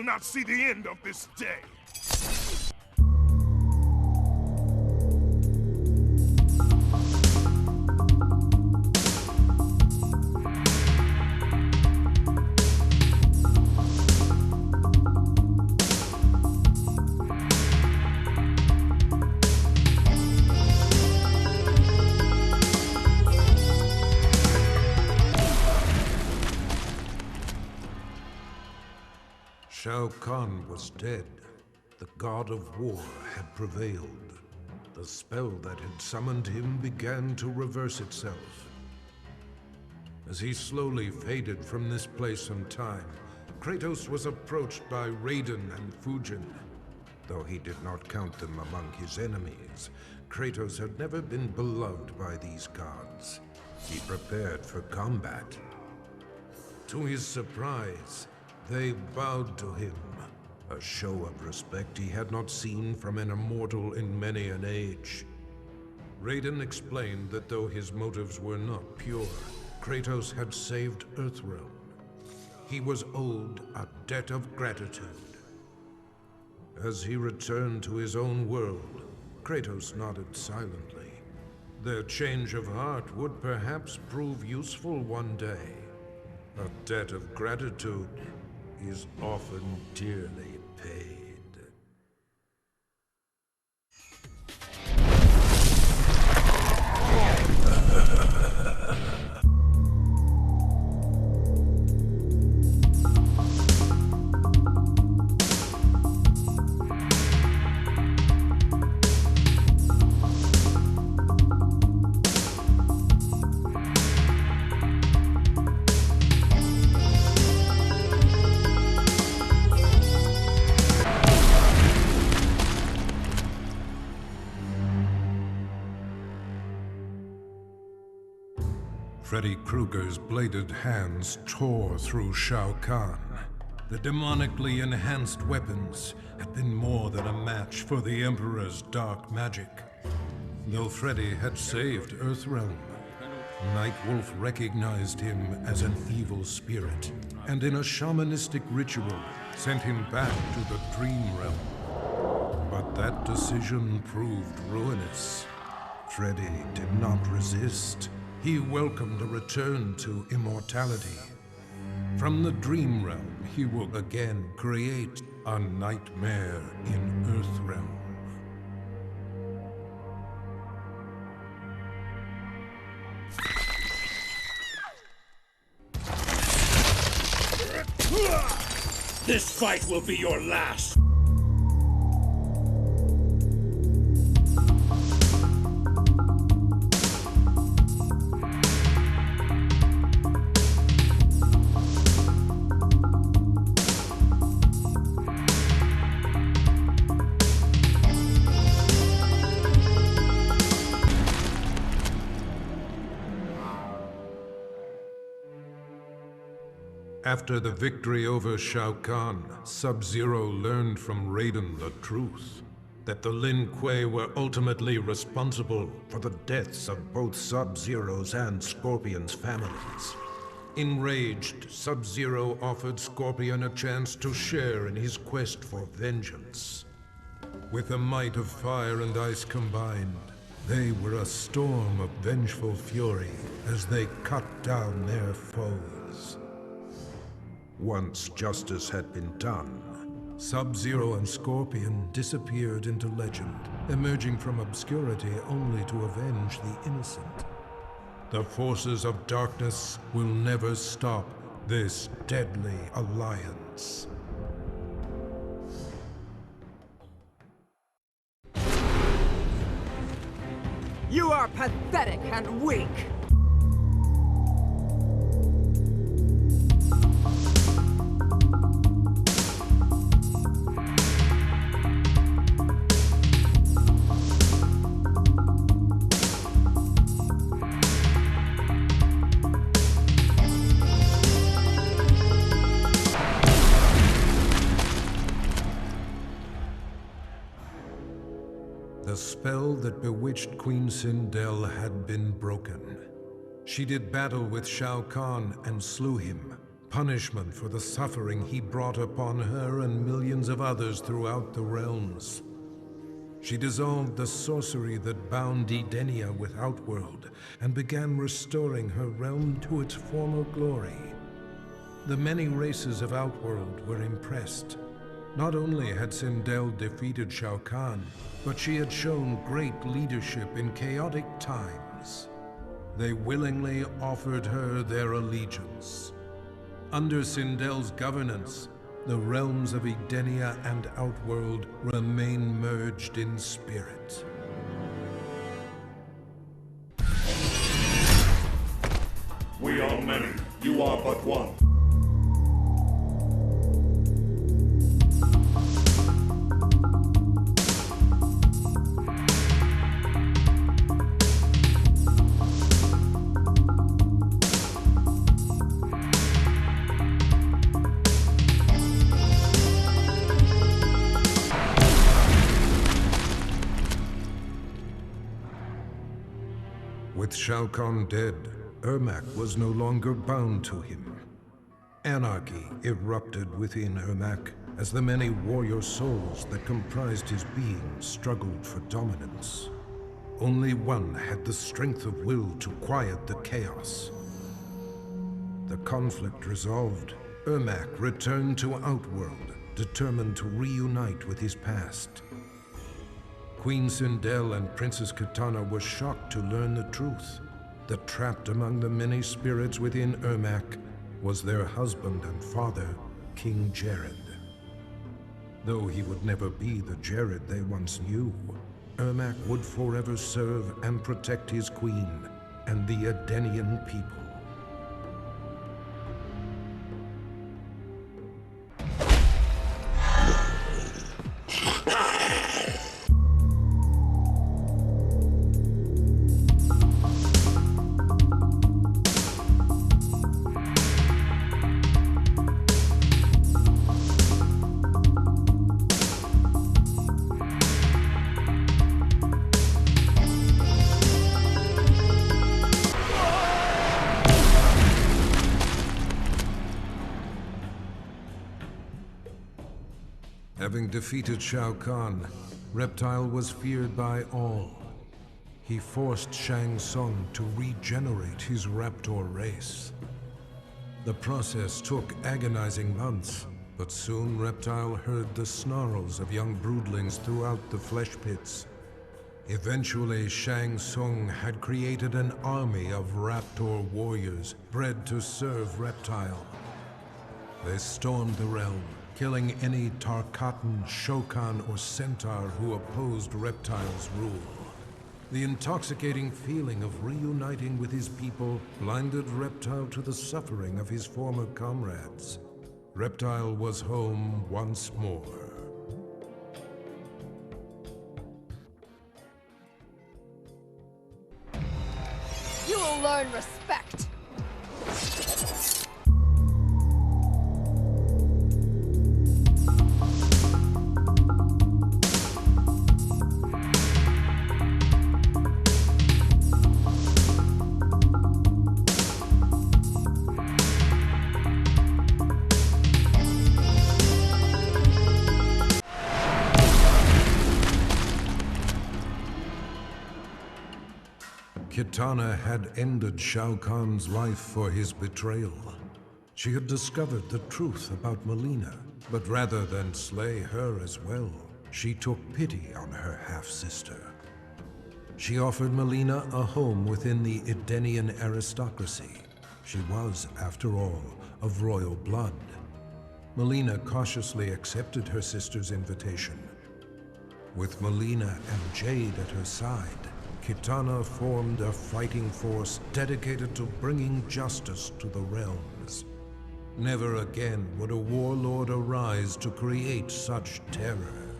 will not see the end of this day. Shao Kahn was dead. The god of war had prevailed. The spell that had summoned him began to reverse itself. As he slowly faded from this place and time, Kratos was approached by Raiden and Fujin. Though he did not count them among his enemies, Kratos had never been beloved by these gods. He prepared for combat. To his surprise, they bowed to him, a show of respect he had not seen from an immortal in many an age. Raiden explained that though his motives were not pure, Kratos had saved Earthrealm. He was owed a debt of gratitude. As he returned to his own world, Kratos nodded silently. Their change of heart would perhaps prove useful one day. A debt of gratitude is often dearly paid. Freddy Krueger's bladed hands tore through Shao Kahn. The demonically enhanced weapons had been more than a match for the Emperor's dark magic. Though Freddy had saved Earthrealm, Nightwolf recognized him as an evil spirit, and in a shamanistic ritual, sent him back to the Dream Realm. But that decision proved ruinous. Freddy did not resist. He welcomed a return to immortality. From the Dream Realm, he will again create a nightmare in Earthrealm. This fight will be your last! After the victory over Shao Kahn, Sub-Zero learned from Raiden the truth, that the Lin Kuei were ultimately responsible for the deaths of both Sub-Zero's and Scorpion's families. Enraged, Sub-Zero offered Scorpion a chance to share in his quest for vengeance. With the might of fire and ice combined, they were a storm of vengeful fury as they cut down their foes. Once justice had been done, Sub-Zero and Scorpion disappeared into legend, emerging from obscurity only to avenge the innocent. The forces of darkness will never stop this deadly alliance. You are pathetic and weak! The spell that bewitched Queen Sindel had been broken. She did battle with Shao Kahn and slew him, punishment for the suffering he brought upon her and millions of others throughout the realms. She dissolved the sorcery that bound Edenia with Outworld and began restoring her realm to its former glory. The many races of Outworld were impressed. Not only had Sindel defeated Shao Kahn, but she had shown great leadership in chaotic times. They willingly offered her their allegiance. Under Sindel's governance, the realms of Edenia and Outworld remain merged in spirit. We are many, you are but one. With Shao Kahn dead, Ermac was no longer bound to him. Anarchy erupted within Ermac as the many warrior souls that comprised his being struggled for dominance. Only one had the strength of will to quiet the chaos. The conflict resolved, Ermac returned to Outworld, determined to reunite with his past. Queen Sindel and Princess Kitana were shocked to learn the truth, that trapped among the many spirits within Ermac was their husband and father, King Jade. Though he would never be the Jade they once knew, Ermac would forever serve and protect his queen and the Edenian people. Having defeated Shao Kahn, Reptile was feared by all. He forced Shang Tsung to regenerate his raptor race. The process took agonizing months, but soon Reptile heard the snarls of young broodlings throughout the flesh pits. Eventually, Shang Tsung had created an army of raptor warriors bred to serve Reptile. They stormed the realm, killing any Tarkatan, Shokan, or Centaur who opposed Reptile's rule. The intoxicating feeling of reuniting with his people blinded Reptile to the suffering of his former comrades. Reptile was home once more. You will learn respect! Kitana had ended Shao Kahn's life for his betrayal. She had discovered the truth about Mileena, but rather than slay her as well, she took pity on her half-sister. She offered Mileena a home within the Edenian aristocracy. She was, after all, of royal blood. Mileena cautiously accepted her sister's invitation. With Mileena and Jade at her side, Kitana formed a fighting force dedicated to bringing justice to the realms. Never again would a warlord arise to create such terror.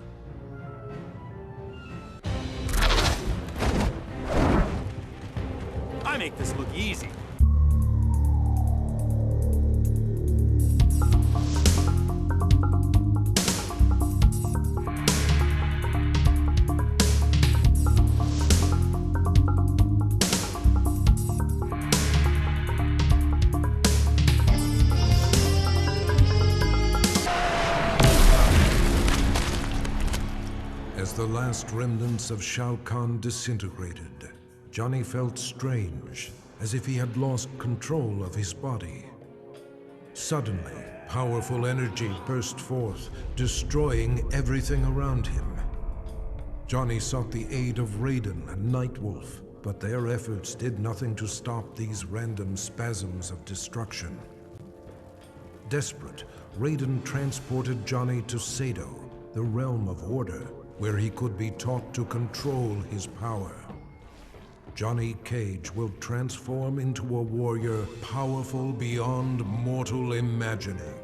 I make this look easy. As the last remnants of Shao Kahn disintegrated, Johnny felt strange, as if he had lost control of his body. Suddenly, powerful energy burst forth, destroying everything around him. Johnny sought the aid of Raiden and Nightwolf, but their efforts did nothing to stop these random spasms of destruction. Desperate, Raiden transported Johnny to Sado, the realm of order, where he could be taught to control his power. Johnny Cage will transform into a warrior powerful beyond mortal imagining.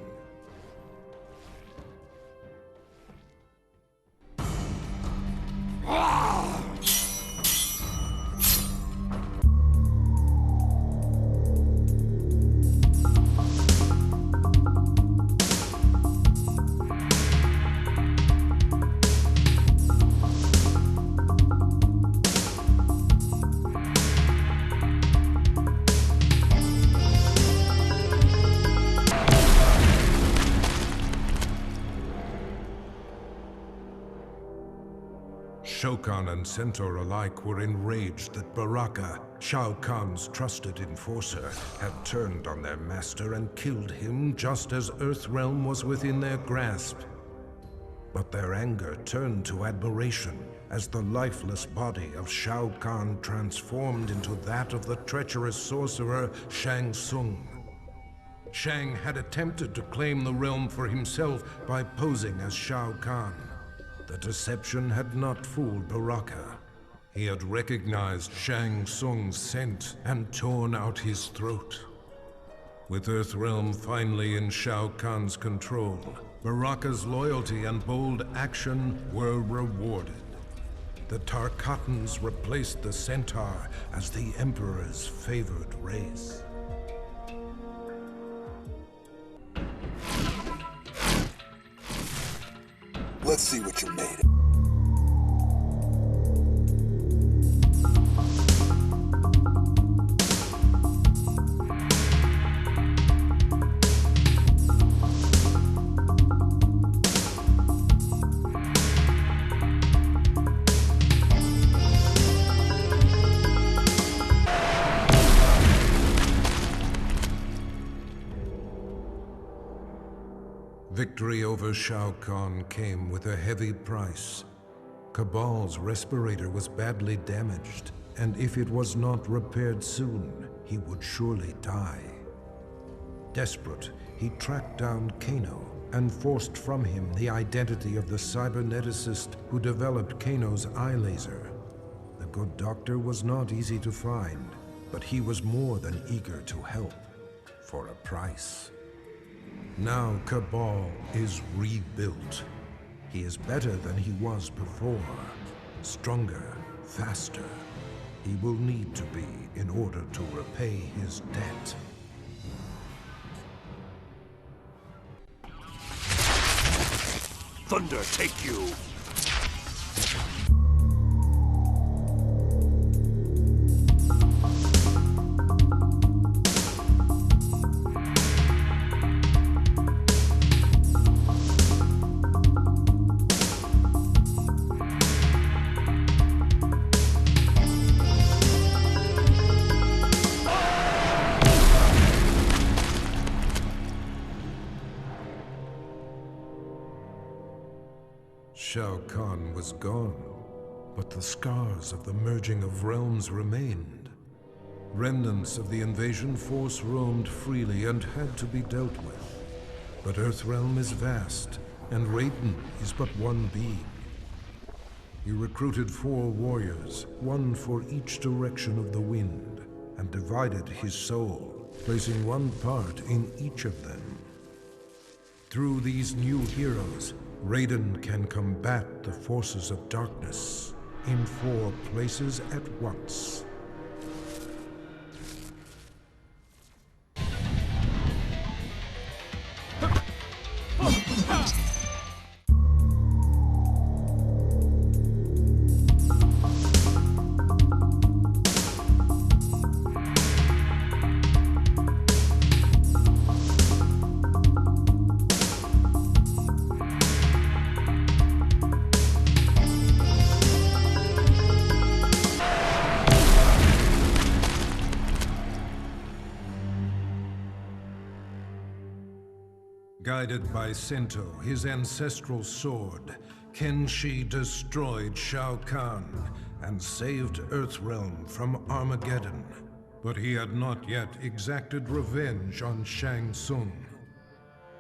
Shao Kahn and Centaur alike were enraged that Baraka, Shao Kahn's trusted enforcer, had turned on their master and killed him just as Earthrealm was within their grasp. But their anger turned to admiration as the lifeless body of Shao Kahn transformed into that of the treacherous sorcerer Shang Tsung. Shang had attempted to claim the realm for himself by posing as Shao Kahn. The deception had not fooled Baraka. He had recognized Shang Tsung's scent and torn out his throat. With Earthrealm finally in Shao Kahn's control, Baraka's loyalty and bold action were rewarded. The Tarkatans replaced the Centaur as the Emperor's favored race. Let's see what you're made of. Victory over Shao Kahn came with a heavy price. Kabal's respirator was badly damaged, and if it was not repaired soon, he would surely die. Desperate, he tracked down Kano and forced from him the identity of the cyberneticist who developed Kano's eye laser. The good doctor was not easy to find, but he was more than eager to help, for a price. Now Kabal is rebuilt. He is better than he was before. Stronger, faster. He will need to be in order to repay his debt. Thunder take you! Shao Kahn was gone, but the scars of the merging of realms remained. Remnants of the invasion force roamed freely and had to be dealt with. But Earthrealm is vast, and Raiden is but one being. He recruited 4 warriors, one for each direction of the wind, and divided his soul, placing one part in each of them. Through these new heroes, Raiden can combat the forces of darkness in 4 places at once. Guided by Sento, his ancestral sword, Kenshi destroyed Shao Kahn and saved Earthrealm from Armageddon. But he had not yet exacted revenge on Shang Tsung.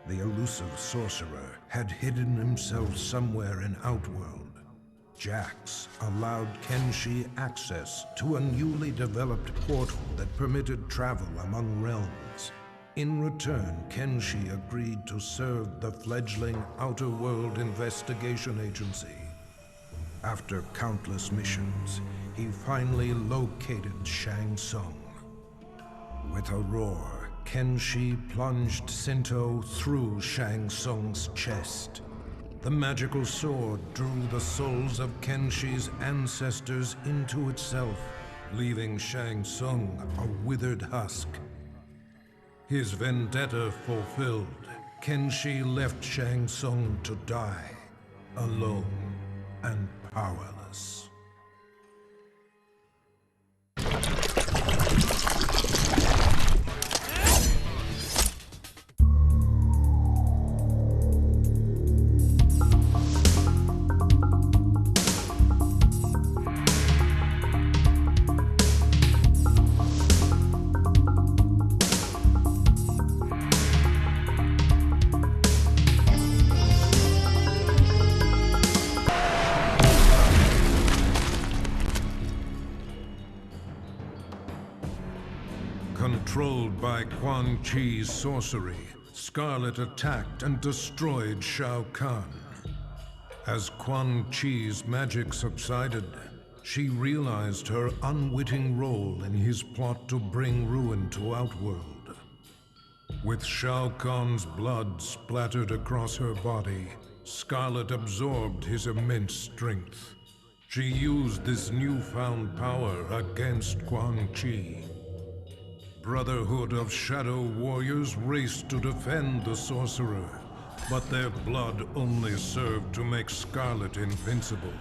The elusive sorcerer had hidden himself somewhere in Outworld. Jax allowed Kenshi access to a newly developed portal that permitted travel among realms. In return, Kenshi agreed to serve the fledgling Outer World Investigation Agency. After countless missions, he finally located Shang Tsung. With a roar, Kenshi plunged Sento through Shang Tsung's chest. The magical sword drew the souls of Kenshi's ancestors into itself, leaving Shang Tsung a withered husk. His vendetta fulfilled, Kenshi left Shang Tsung to die, alone and powerless. Controlled by Quan Chi's sorcery, Scarlet attacked and destroyed Shao Kahn. As Quan Chi's magic subsided, she realized her unwitting role in his plot to bring ruin to Outworld. With Shao Kahn's blood splattered across her body, Scarlet absorbed his immense strength. She used this newfound power against Quan Chi. Brotherhood of Shadow Warriors raced to defend the sorcerer, but their blood only served to make Scarlet invincible.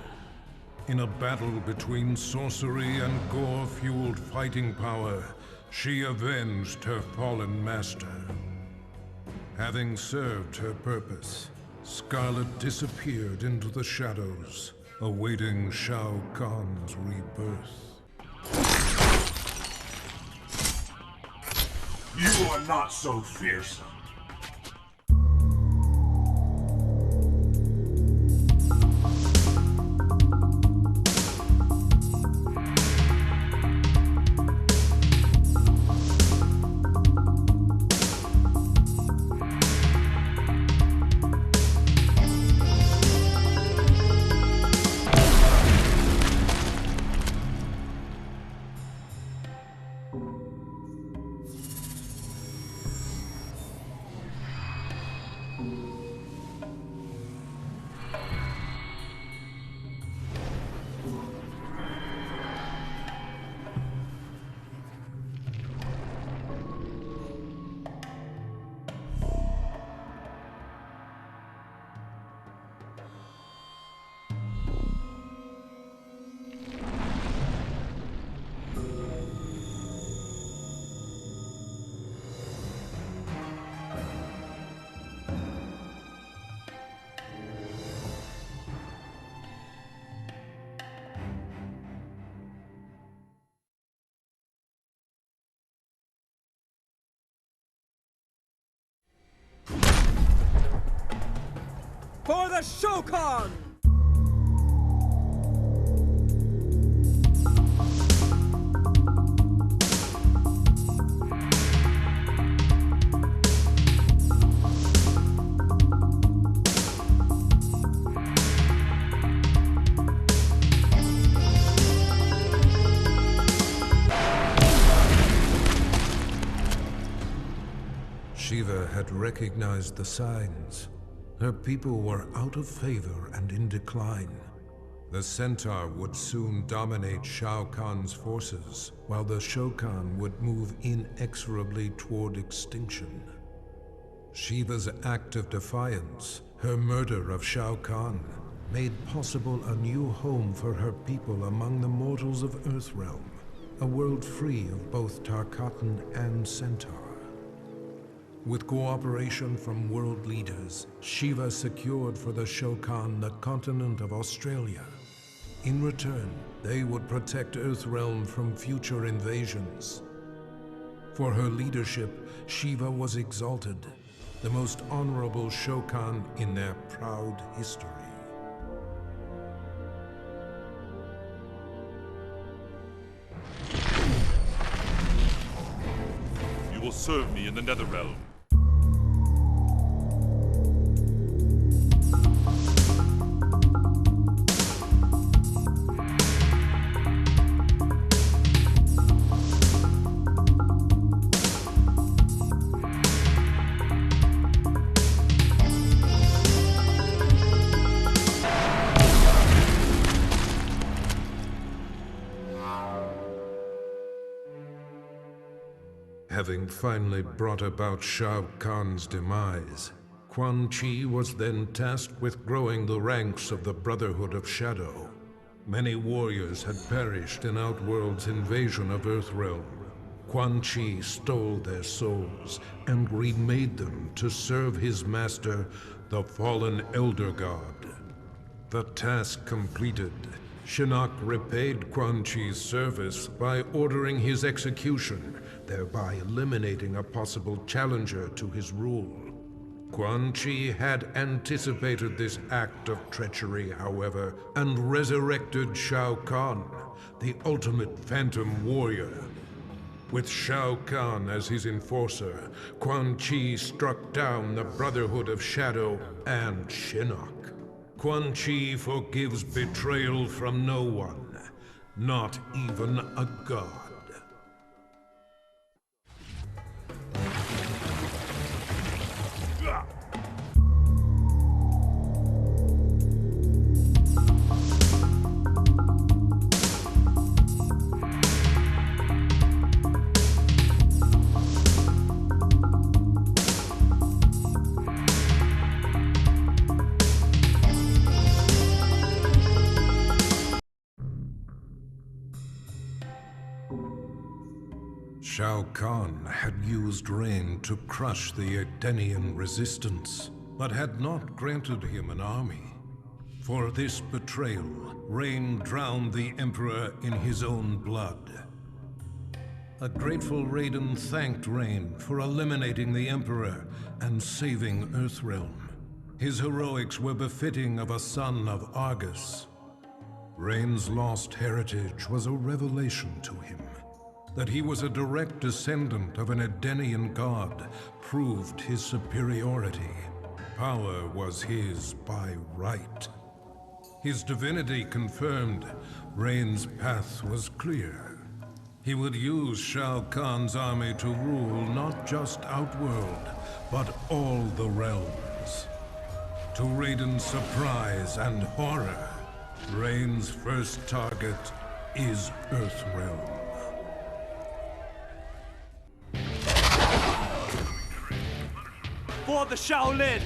In a battle between sorcery and gore-fueled fighting power, she avenged her fallen master. Having served her purpose, Scarlet disappeared into the shadows, awaiting Shao Kahn's rebirth. You are not so fearsome. For the Shao Kahn! Sheeva had recognized the signs. Her people were out of favor and in decline. The Centaur would soon dominate Shao Kahn's forces, while the Shao Kahn would move inexorably toward extinction. Sheeva's act of defiance, her murder of Shao Kahn, made possible a new home for her people among the mortals of Earthrealm, a world free of both Tarkatan and Centaur. With cooperation from world leaders, Sheeva secured for the Shao Kahn the continent of Australia. In return, they would protect Earthrealm from future invasions. For her leadership, Sheeva was exalted, the most honorable Shao Kahn in their proud history. You will serve me in the NetherRealm. Having finally brought about Shao Kahn's demise, Quan Chi was then tasked with growing the ranks of the Brotherhood of Shadow. Many warriors had perished in Outworld's invasion of Earthrealm. Quan Chi stole their souls and remade them to serve his master, the fallen Elder God. The task completed, Shinnok repaid Quan Chi's service by ordering his execution, thereby eliminating a possible challenger to his rule. Quan Chi had anticipated this act of treachery, however, and resurrected Shao Kahn, the ultimate phantom warrior. With Shao Kahn as his enforcer, Quan Chi struck down the Brotherhood of Shadow and Shinnok. Quan Chi forgives betrayal from no one, not even a god. Shao Kahn had used Rain to crush the Edenian resistance, but had not granted him an army. For this betrayal, Rain drowned the Emperor in his own blood. A grateful Raiden thanked Rain for eliminating the Emperor and saving Earthrealm. His heroics were befitting of a son of Argus. Rain's lost heritage was a revelation to him. That he was a direct descendant of an Edenian god proved his superiority. Power was his by right. His divinity confirmed, Rain's path was clear. He would use Shao Kahn's army to rule not just Outworld, but all the realms. To Raiden's surprise and horror, Rain's first target is Earthrealm. For the Shaolin!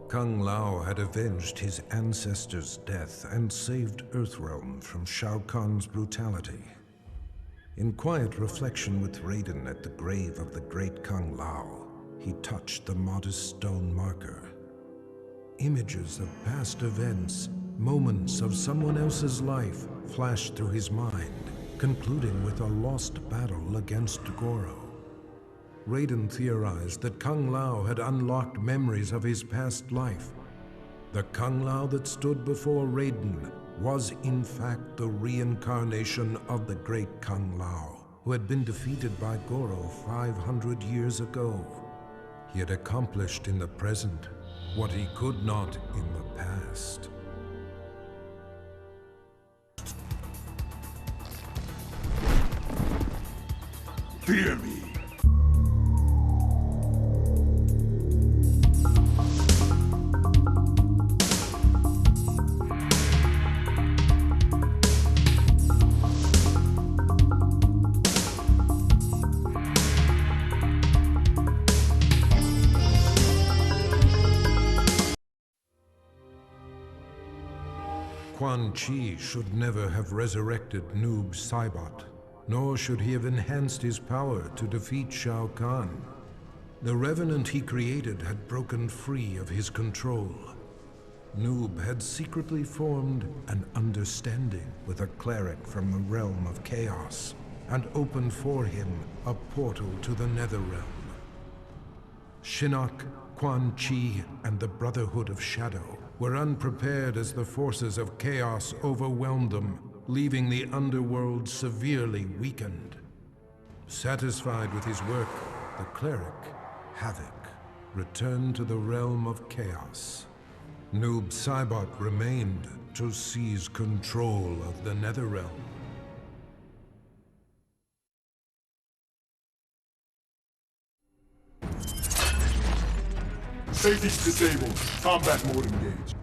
Kung Lao had avenged his ancestor's death and saved Earthrealm from Shao Kahn's brutality. In quiet reflection with Raiden at the grave of the great Kung Lao, he touched the modest stone marker. Images of past events, moments of someone else's life flashed through his mind, concluding with a lost battle against Goro. Raiden theorized that Kung Lao had unlocked memories of his past life. The Kung Lao that stood before Raiden was in fact the reincarnation of the great Kung Lao, who had been defeated by Goro 500 years ago. He had accomplished in the present what he could not in the past. Fear me! Quan Chi should never have resurrected Noob Saibot, nor should he have enhanced his power to defeat Shao Kahn. The Revenant he created had broken free of his control. Noob had secretly formed an understanding with a cleric from the realm of chaos, and opened for him a portal to the NetherRealm. Shinnok, Quan Chi, and the Brotherhood of Shadow were unprepared as the forces of chaos overwhelmed them, leaving the underworld severely weakened. Satisfied with his work, the cleric, Havoc, returned to the realm of chaos. Noob Saibot remained to seize control of the NetherRealm. Safety's disabled. Combat mode engaged.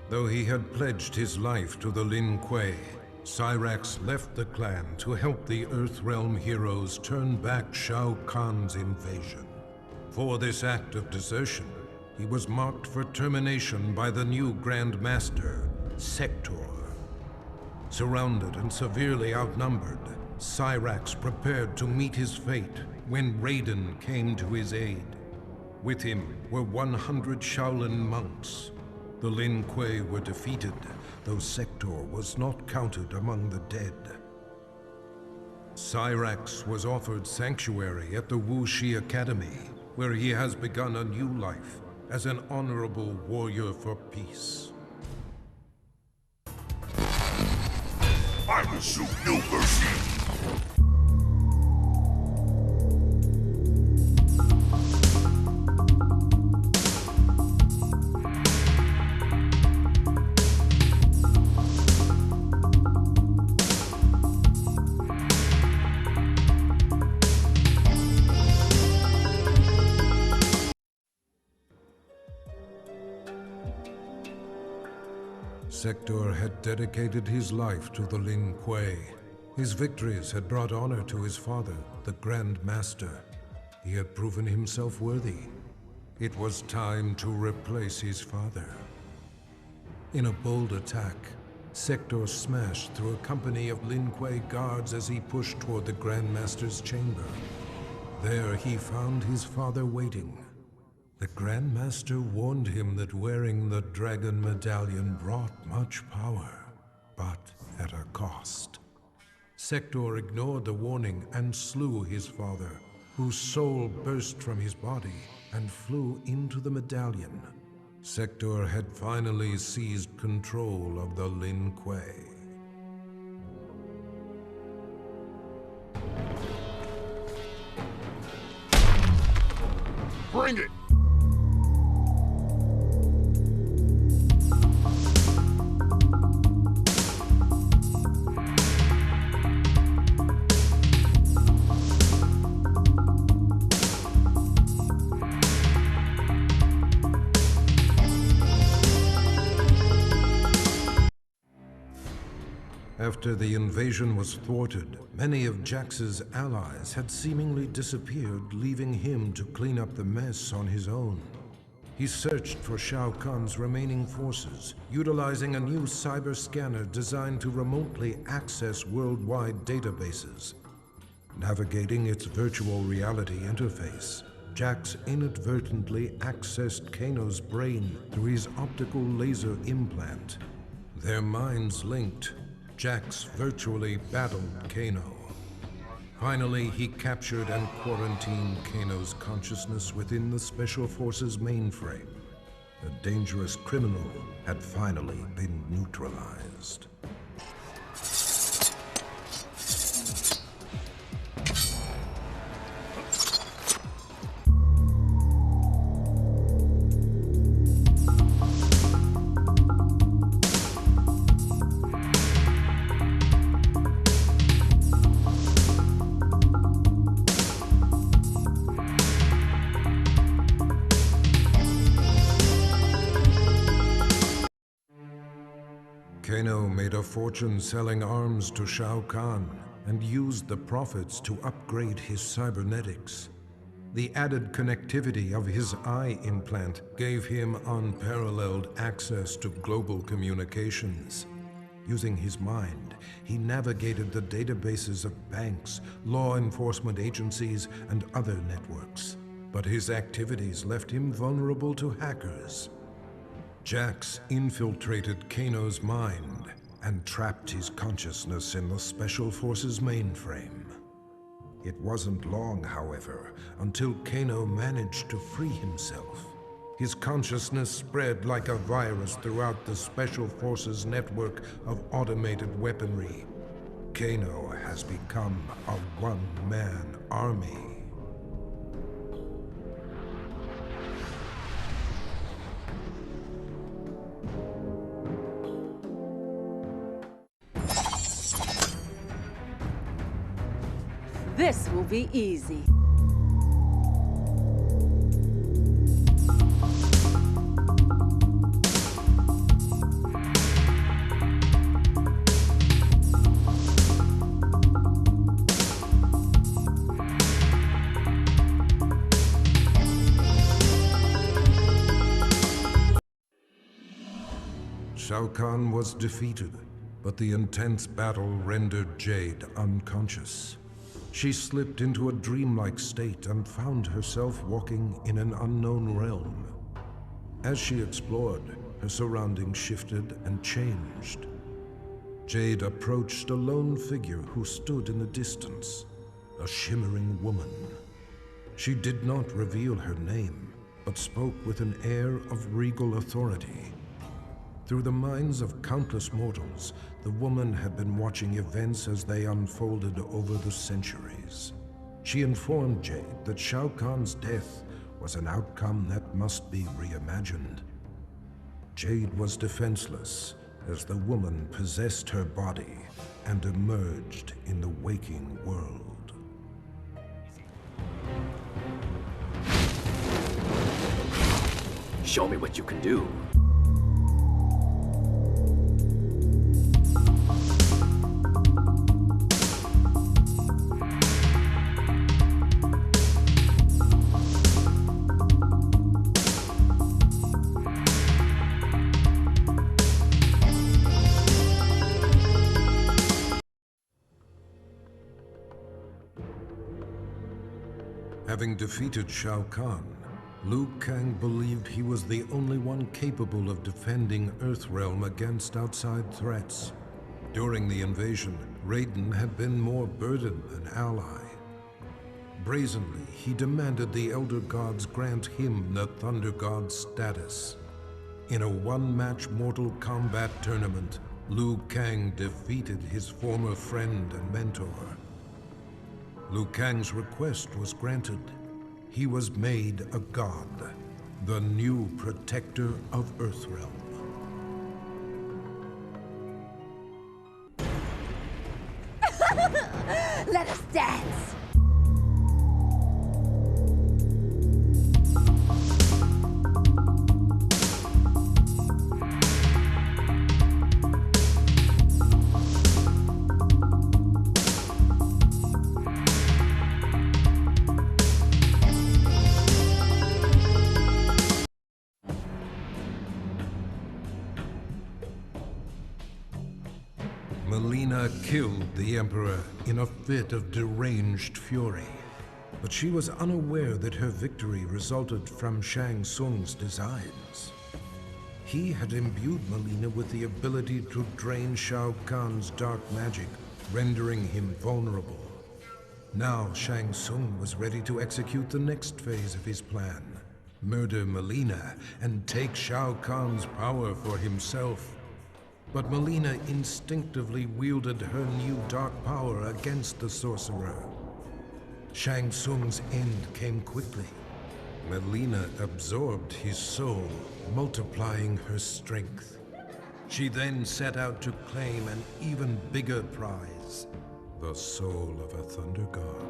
Though he had pledged his life to the Lin Kuei, Cyrax left the clan to help the Earthrealm heroes turn back Shao Kahn's invasion. For this act of desertion, he was marked for termination by the new Grand Master, Sector. Surrounded and severely outnumbered, Cyrax prepared to meet his fate when Raiden came to his aid. With him were 100 Shaolin monks. The Lin Kuei were defeated, though Sector was not counted among the dead. Cyrax was offered sanctuary at the Wu Shi Academy, where he has begun a new life as an honorable warrior for peace. I will show no mercy! Sector had dedicated his life to the Lin Kuei. His victories had brought honor to his father, the Grand Master. He had proven himself worthy. It was time to replace his father. In a bold attack, Sector smashed through a company of Lin Kuei guards as he pushed toward the Grand Master's chamber. There he found his father waiting. The Grand Master warned him that wearing the Dragon Medallion brought much power, but at a cost. Sector ignored the warning and slew his father, whose soul burst from his body and flew into the medallion. Sector had finally seized control of the Lin Kuei. Bring it! After the invasion was thwarted, many of Jax's allies had seemingly disappeared, leaving him to clean up the mess on his own. He searched for Shao Kahn's remaining forces, utilizing a new cyber scanner designed to remotely access worldwide databases. Navigating its virtual reality interface, Jax inadvertently accessed Kano's brain through his optical laser implant. Their minds linked. Jax virtually battled Kano. Finally, he captured and quarantined Kano's consciousness within the Special Forces mainframe. The dangerous criminal had finally been neutralized. Kano made a fortune selling arms to Shao Kahn and used the profits to upgrade his cybernetics. The added connectivity of his eye implant gave him unparalleled access to global communications. Using his mind, he navigated the databases of banks, law enforcement agencies, and other networks. But his activities left him vulnerable to hackers. Jax infiltrated Kano's mind and trapped his consciousness in the Special Forces mainframe. It wasn't long, however, until Kano managed to free himself. His consciousness spread like a virus throughout the Special Forces network of automated weaponry. Kano has become a one-man army. This will be easy. Shao Kahn was defeated, but the intense battle rendered Jade unconscious. She slipped into a dreamlike state and found herself walking in an unknown realm. As she explored, her surroundings shifted and changed. Jade approached a lone figure who stood in the distance, a shimmering woman. She did not reveal her name, but spoke with an air of regal authority. Through the minds of countless mortals, the woman had been watching events as they unfolded over the centuries. She informed Jade that Shao Kahn's death was an outcome that must be reimagined. Jade was defenseless as the woman possessed her body and emerged in the waking world. Show me what you can do. Having defeated Shao Kahn, Liu Kang believed he was the only one capable of defending Earthrealm against outside threats. During the invasion, Raiden had been more burden than ally. Brazenly, he demanded the Elder Gods grant him the Thunder God status. In a one-match Mortal Kombat tournament, Liu Kang defeated his former friend and mentor. Liu Kang's request was granted. He was made a god, the new protector of Earthrealm. Let us dance! Mileena killed the Emperor in a fit of deranged fury, but she was unaware that her victory resulted from Shang Tsung's designs. He had imbued Mileena with the ability to drain Shao Kahn's dark magic, rendering him vulnerable. Now Shang Tsung was ready to execute the next phase of his plan, murder Mileena and take Shao Kahn's power for himself. But Mileena instinctively wielded her new dark power against the sorcerer. Shang Tsung's end came quickly. Mileena absorbed his soul, multiplying her strength. She then set out to claim an even bigger prize, the soul of a Thunder God.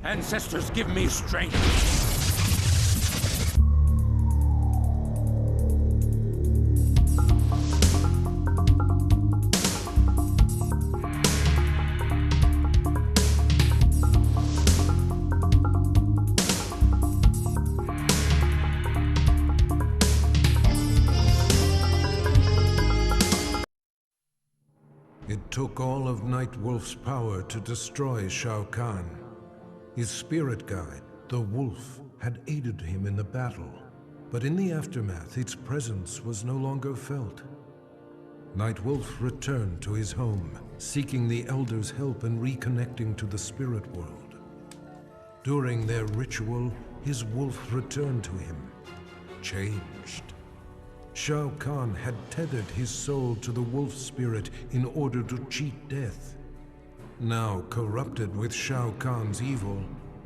Ancestors, give me strength! took all of Nightwolf's power to destroy Shao Kahn. His spirit guide, the Wolf, had aided him in the battle, but in the aftermath, its presence was no longer felt. Nightwolf returned to his home, seeking the Elder's help in reconnecting to the spirit world. During their ritual, his wolf returned to him, changed. Shao Kahn had tethered his soul to the wolf spirit in order to cheat death. Now corrupted with Shao Kahn's evil,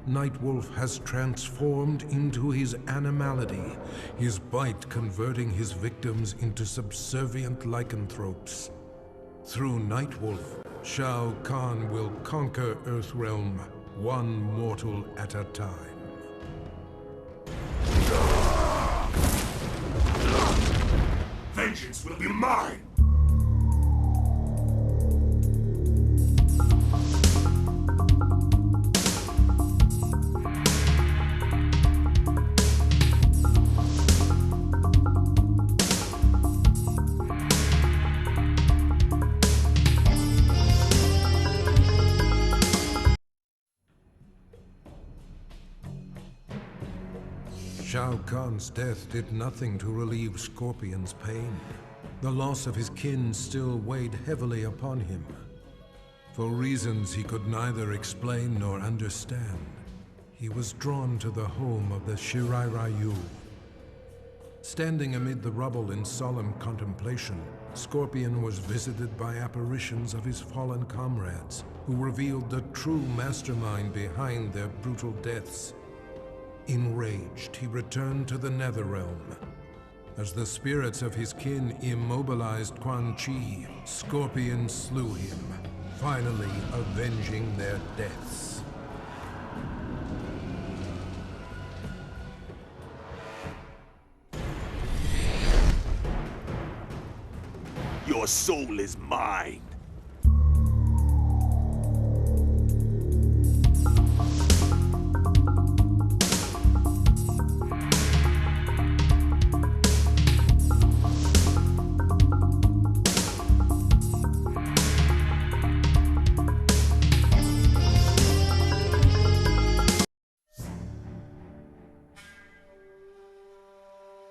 Nightwolf has transformed into his animality, his bite converting his victims into subservient lycanthropes. Through Nightwolf, Shao Kahn will conquer Earthrealm, one mortal at a time. Vengeance will be mine! Shao Kahn's death did nothing to relieve Scorpion's pain. The loss of his kin still weighed heavily upon him. For reasons he could neither explain nor understand, he was drawn to the home of the Shirai Ryu. Standing amid the rubble in solemn contemplation, Scorpion was visited by apparitions of his fallen comrades, who revealed the true mastermind behind their brutal deaths. Enraged, he returned to the NetherRealm. As the spirits of his kin immobilized Quan Chi, Scorpion slew him, finally avenging their deaths. Your soul is mine!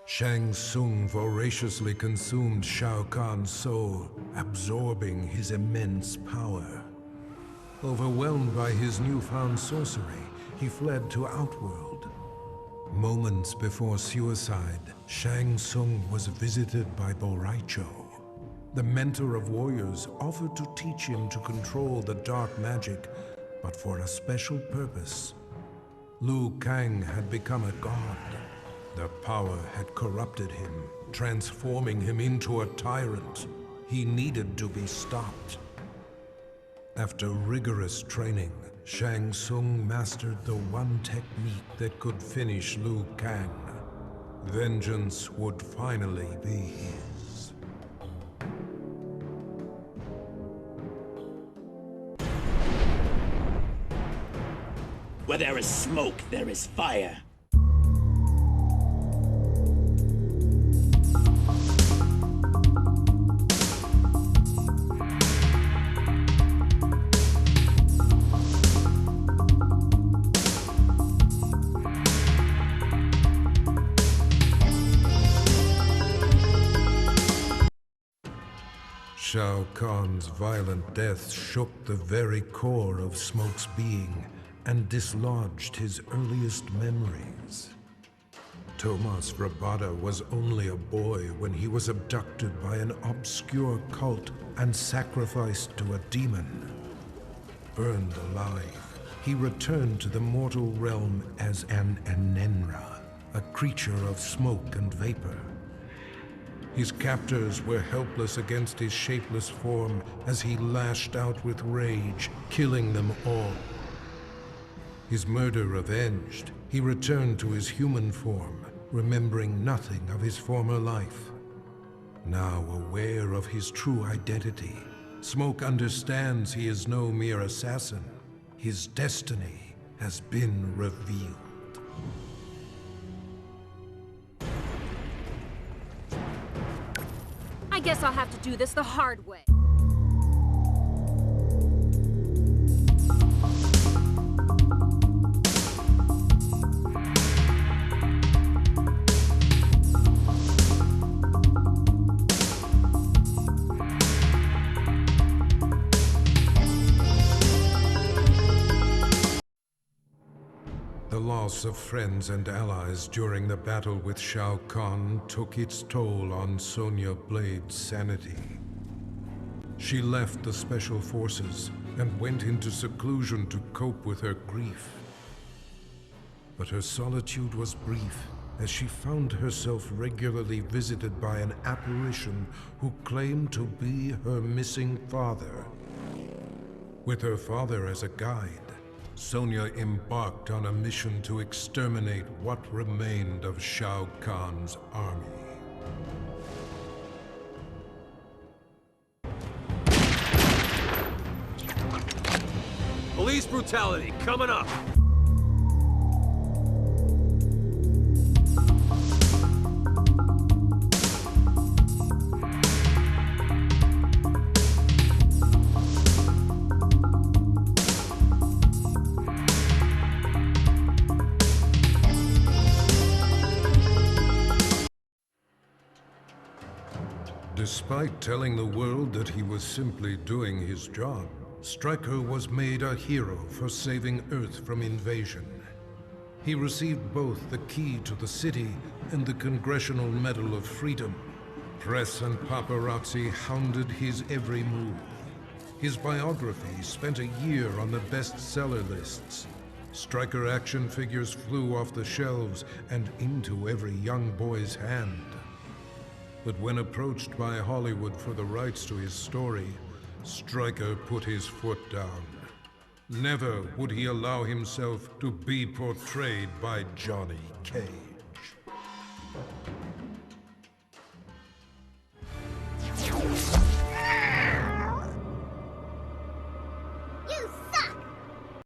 Shang Tsung voraciously consumed Shao Kahn's soul, absorbing his immense power. Overwhelmed by his newfound sorcery, he fled to Outworld. Moments before suicide, Shang Tsung was visited by Boraicho. The mentor of warriors offered to teach him to control the dark magic, but for a special purpose. Liu Kang had become a god. The power had corrupted him, transforming him into a tyrant. He needed to be stopped. After rigorous training, Shang Tsung mastered the one technique that could finish Liu Kang. Vengeance would finally be his. Where there is smoke, there is fire. Shao Kahn's violent death shook the very core of Smoke's being and dislodged his earliest memories. Tomas Rabada was only a boy when he was abducted by an obscure cult and sacrificed to a demon. Burned alive, he returned to the mortal realm as an Anenra, a creature of smoke and vapor. His captors were helpless against his shapeless form as he lashed out with rage, killing them all. His murder avenged, he returned to his human form, remembering nothing of his former life. Now aware of his true identity, Smoke understands he is no mere assassin. His destiny has been revealed. I guess I'll have to do this the hard way. loss of friends and allies during the battle with Shao Kahn took its toll on Sonya Blade's sanity. She left the Special Forces and went into seclusion to cope with her grief. But her solitude was brief, as she found herself regularly visited by an apparition who claimed to be her missing father. With her father as a guide, Sonya embarked on a mission to exterminate what remained of Shao Kahn's army. Police brutality coming up! Despite telling the world that he was simply doing his job, Stryker was made a hero for saving Earth from invasion. He received both the key to the city and the Congressional Medal of Freedom. Press and paparazzi hounded his every move. His biography spent a year on the bestseller lists. Stryker action figures flew off the shelves and into every young boy's hand. But when approached by Hollywood for the rights to his story, Stryker put his foot down. Never would he allow himself to be portrayed by Johnny Cage.